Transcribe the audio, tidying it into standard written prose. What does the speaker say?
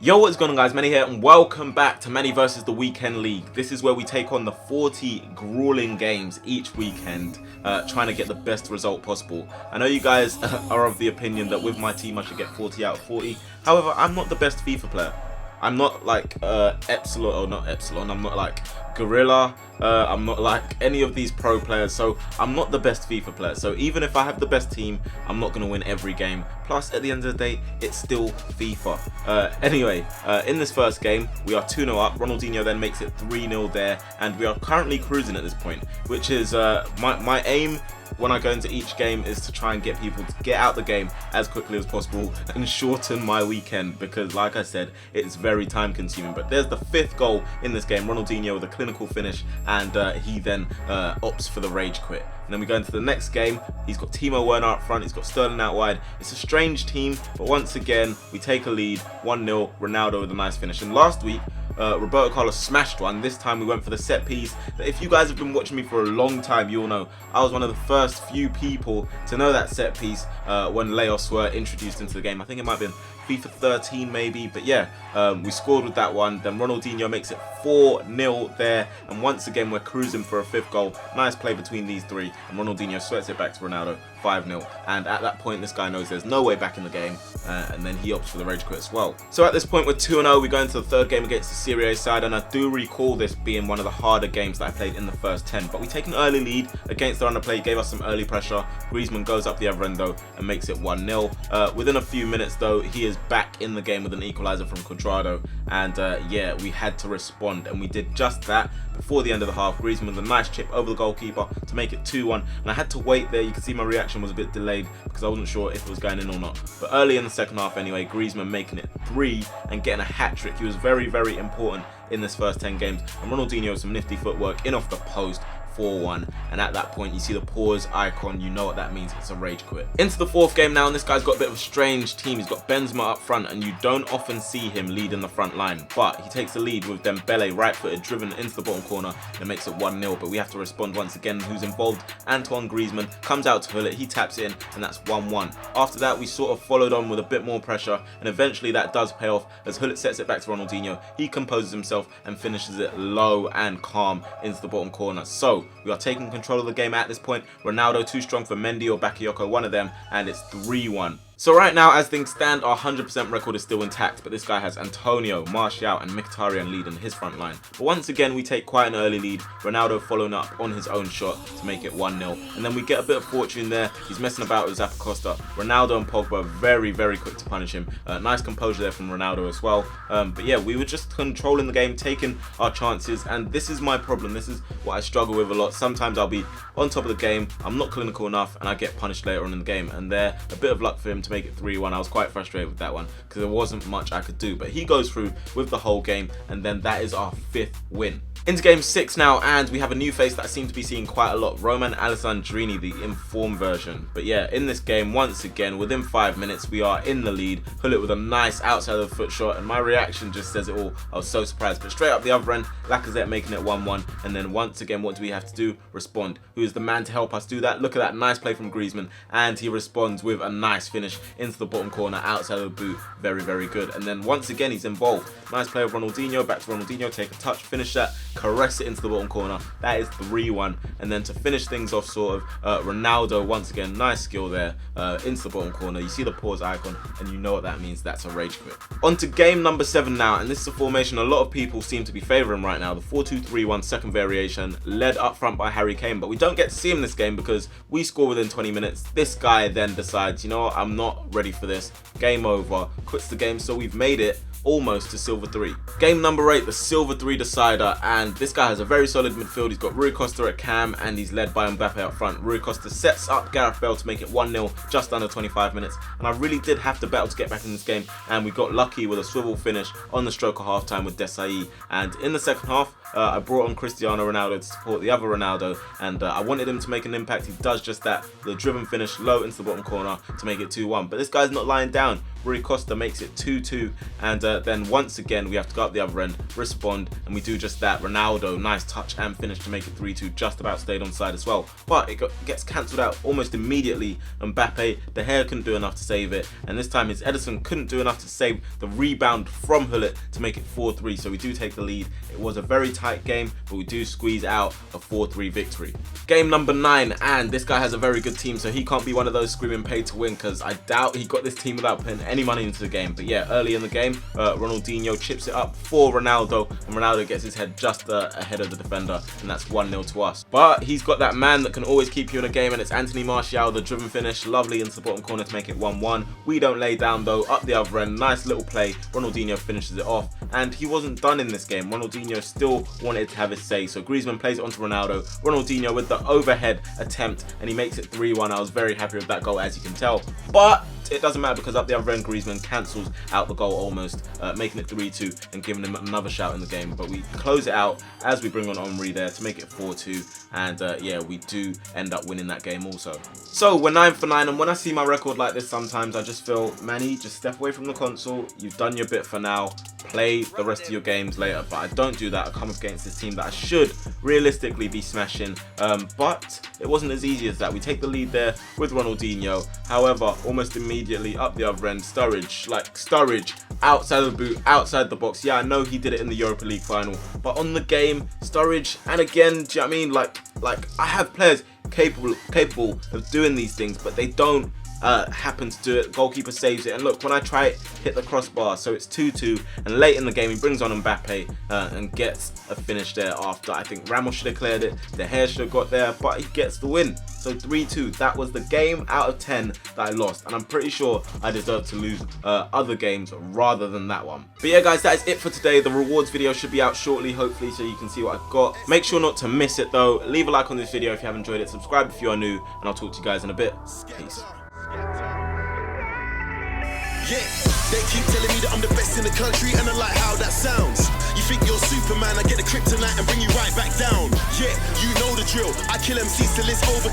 Yo, what's going on guys, Manny here and welcome back to Manny versus the Weekend League. This is where we take on the 40 grueling games each weekend, trying to get the best result possible. I know you guys are of the opinion that with my team I should get 40 out of 40. However, I'm not the best FIFA player. I'm not like I'm not like Gorilla, I'm not like any of these pro players, so I'm not the best FIFA player. So even if I have the best team, I'm not going to win every game. Plus, at the end of the day, it's still FIFA. Anyway, in this first game, we are 2-0 up. Ronaldinho then makes it 3-0 there, and we are currently cruising at this point, which is my aim when I go into each game is to try and get people to get out the game as quickly as possible and shorten my weekend, because like I said, it's very time consuming. But there's the 5th goal in this game, Ronaldinho with a clinical finish, and he then opts for the rage quit. And then we go into the next game. He's got Timo Werner up front, he's got Sterling out wide. It's a strange team, but once again we take a lead, 1-0, Ronaldo with a nice finish. And last week Roberto Carlos smashed one. This time we went for the set piece. If you guys have been watching me for a long time, you'll know I was one of the first few people to know that set piece when Laos were introduced into the game. I think it might have been FIFA 13 maybe, but yeah, we scored with that one. Then Ronaldinho makes it 4-0 there, and once again we're cruising for a 5th goal. Nice play between these three, and Ronaldinho sweats it back to Ronaldo, 5-0. And at that point this guy knows there's no way back in the game, and then he opts for the rage quit as well. So at this point we're 2-0, we go into the 3rd game against the Serie A side, and I do recall this being one of the harder games that I played in the first 10, but we take an early lead against the underplay, gave us some early pressure. Griezmann goes up the other end though and makes it 1-0. Within a few minutes though, he is back in the game with an equalizer from Quadrado, and yeah, we had to respond, and we did just that. Before the end of the half, Griezmann with a nice chip over the goalkeeper to make it 2-1, and I had to wait there. You can see my reaction was a bit delayed because I wasn't sure if it was going in or not. But early in the second half anyway, Griezmann making it 3 and getting a hat-trick. He was very, very important in this first 10 games, and Ronaldinho with some nifty footwork in off the post, 4-1, and at that point you see the pause icon, you know what that means, it's a rage quit. Into the 4th game now, and this guy's got a bit of a strange team. He's got Benzema up front, and you don't often see him lead in the front line, but he takes the lead with Dembele right-footed driven into the bottom corner and makes it 1-0. But we have to respond once again. Who's involved? Antoine Griezmann comes out to Hullet, he taps it in, and that's 1-1. After that we sort of followed on with a bit more pressure, and eventually that does pay off as Hullet sets it back to Ronaldinho. He composes himself and finishes it low and calm into the bottom corner. So we are taking control of the game at this point. Ronaldo too strong for Mendy or Bakayoko, one of them, and it's 3-1. So right now, as things stand, our 100% record is still intact, but this guy has Antonio, Martial and Mkhitaryan leading his front line. But once again, we take quite an early lead, Ronaldo following up on his own shot to make it 1-0. And then we get a bit of fortune there. He's messing about with Zappacosta. Ronaldo and Pogba very, very quick to punish him. Nice composure there from Ronaldo as well. But yeah, we were just controlling the game, taking our chances, and this is my problem. This is what I struggle with a lot. Sometimes I'll be on top of the game, I'm not clinical enough, and I get punished later on in the game. And there, a bit of luck for him to make it 3-1. I was quite frustrated with that one because there wasn't much I could do, but he goes through with the whole game, and then that is our 5th win. Into game 6 now, and we have a new face that I seem to be seeing quite a lot, Roman Alessandrini, the informed version. But yeah, in this game, once again, within 5 minutes, we are in the lead. Hullet with a nice outside of the foot shot, and my reaction just says it all. I was so surprised, but straight up the other end, Lacazette making it 1-1, and then once again, what do we have to do? Respond. Who is the man to help us do that? Look at that nice play from Griezmann, and he responds with a nice finish into the bottom corner, outside of the boot. Very, very good. And then once again, he's involved. Nice play of Ronaldinho, back to Ronaldinho, take a touch, finish that, caress it into the bottom corner. That is 3-1. And then to finish things off, sort of, Ronaldo once again, nice skill there, into the bottom corner. You see the pause icon, and you know what that means. That's a rage quit. On to game number 7 now, and this is a formation a lot of people seem to be favouring right now, the 4-2-3-1 second variation, led up front by Harry Kane. But we don't get to see him this game because we score within 20 minutes. This guy then decides, you know what, I'm not ready for this. Game over, quits the game, so we've made it almost to silver 3. Game number 8, the silver 3 decider, and this guy has a very solid midfield. He's got Rui Costa at cam, and he's led by Mbappe up front. Rui Costa sets up Gareth Bale to make it 1-0 just under 25 minutes, and I really did have to battle to get back in this game, and we got lucky with a swivel finish on the stroke of half time with Desai. And in the second half, I brought on Cristiano Ronaldo to support the other Ronaldo, and I wanted him to make an impact. He does just that. The driven finish low into the bottom corner to make it 2-1. But this guy's not lying down. Rui Costa makes it 2-2, and then once again we have to go up the other end, respond, and we do just that. Ronaldo, nice touch and finish to make it 3-2, just about stayed onside as well, but it gets cancelled out almost immediately. Mbappe, De Gea couldn't do enough to save it, and this time his Ederson couldn't do enough to save the rebound from Hullet to make it 4-3, so we do take the lead. It was a very tight game, but we do squeeze out a 4-3 victory. Game number 9, and this guy has a very good team, so he can't be one of those screaming pay to win, because I doubt he got this team without putting any money into the game. But yeah, early in the game, Ronaldinho chips it up for Ronaldo, and Ronaldo gets his head just ahead of the defender, and that's 1-0 to us. But he's got that man that can always keep you in a game, and it's Anthony Martial, the driven finish, lovely into the bottom corner to make it 1-1. We don't lay down though, up the other end, nice little play, Ronaldinho finishes it off, and he wasn't done in this game. Ronaldinho still wanted to have his say, so Griezmann plays it onto Ronaldo, Ronaldinho with the overhead attempt, and he makes it 3-1. I was very happy with that goal, as you can tell, but it doesn't matter because up the other end Griezmann cancels out the goal almost, making it 3-2 and giving him another shout in the game. But we close it out as we bring on Henry there to make it 4-2, and yeah, we do end up winning that game also. So we're 9 for 9, and when I see my record like this, sometimes I just feel, Manny, just step away from the console. You've done your bit for now, play the rest of your games later. But I don't do that. I come up against this team that I should realistically be smashing, but it wasn't as easy as that. We take the lead there with Ronaldinho. However, almost immediately up the other end, Sturridge outside of the boot, outside the box. Yeah, I know he did it in the Europa League final, but on the game, Sturridge, and again, do you know what I mean? Like I have players capable of doing these things, but they don't happen to do it. Goalkeeper saves it, and look, when I try it, hit the crossbar, so it's 2-2, and late in the game he brings on Mbappe and gets a finish there after I think Ramos should have cleared it, De Gea should have got there, but he gets the win. So 3-2, that was the game out of 10 that I lost, and I'm pretty sure I deserve to lose other games rather than that one. But yeah guys, that is it for today. The rewards video should be out shortly, hopefully, so you can see what I've got. Make sure not to miss it though. Leave a like on this video if you have enjoyed it, subscribe if you are new, and I'll talk to you guys in a bit. Peace. Yeah, they keep telling me that I'm the best in the country, and I like how that sounds. You think you're Superman, I get the kryptonite and bring you right back down. Yeah, you know the drill, I kill MCs till it's overkill.